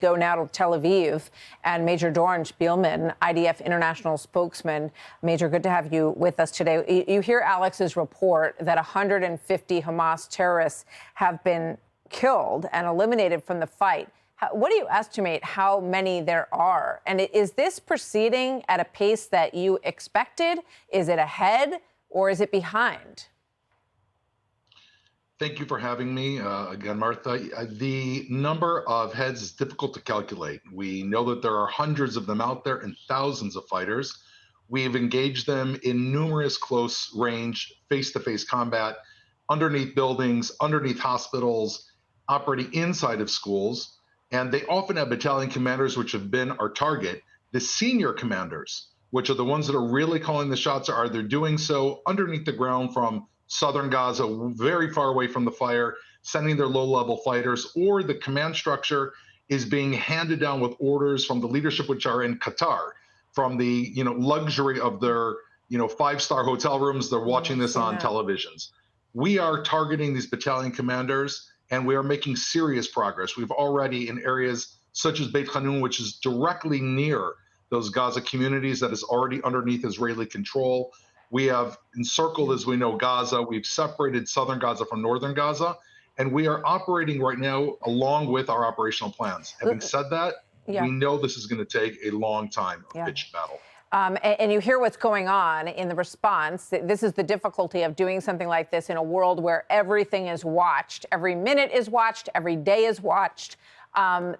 Go now to Tel Aviv and Major Doron Spielman, IDF international spokesman. Major, good to have you with us today. You hear Alex's report that 150 Hamas terrorists have been killed and eliminated from the fight. What do you estimate how many there are? And is this proceeding at a pace that you expected? Is it ahead or is it behind? Thank you for having me again, Martha. The number of heads is difficult to calculate. We know that there are hundreds of them out there and thousands of fighters. We have engaged them in numerous close range, face-to-face combat, underneath buildings, underneath hospitals, operating inside of schools. And they often have battalion commanders, which have been our target. The senior commanders, which are the ones that are really calling the shots, are they're doing so underneath the ground from southern Gaza, very far away from the fire, sending their low-level fighters, or the command structure is being handed down with orders from the leadership, which are in Qatar, from the luxury of their five-star hotel rooms. They're watching this on televisions. We are targeting these battalion commanders, and we are making serious progress. We've already, in areas such as Beit Hanun, which is directly near those Gaza communities, that is already underneath Israeli control. We have encircled, as we know, Gaza. We've separated southern Gaza from northern Gaza, and we are operating right now along with our operational plans. Having said that, we know this is going to take a long time of pitched battle. And you hear what's going on in the response. This is the difficulty of doing something like this in a world where everything is watched. Every minute is watched. Every day is watched.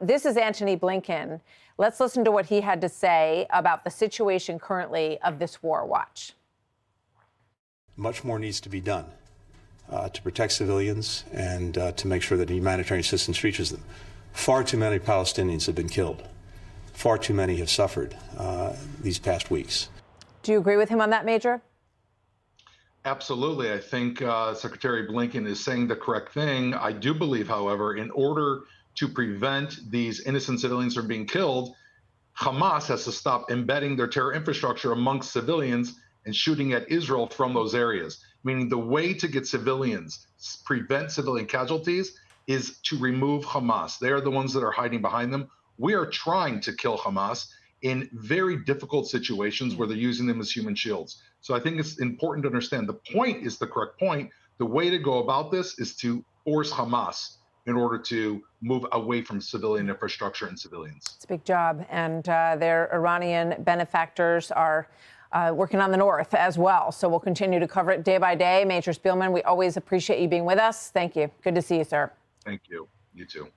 This is Antony Blinken. Let's listen to what he had to say about the situation currently of this war watch. Much more needs to be done to protect civilians and to make sure that humanitarian assistance reaches them. Far too many Palestinians have been killed. Far too many have suffered these past weeks. Do you agree with him on that, Major? Absolutely. I think Secretary Blinken is saying the correct thing. I do believe, however, in order to prevent these innocent civilians from being killed, Hamas has to stop embedding their terror infrastructure amongst civilians and shooting at Israel from those areas. Meaning the way to get civilians, prevent civilian casualties, is to remove Hamas. They are the ones that are hiding behind them. We are trying to kill Hamas in very difficult situations where they're using them as human shields. So I think it's important to understand the point is the correct point. The way to go about this is to force Hamas in order to move away from civilian infrastructure and civilians. It's a big job. And their Iranian benefactors are working on the north as well. So we'll continue to cover it day by day. Major Spielman, we always appreciate you being with us. Thank you. Good to see you, sir. Thank you. You too.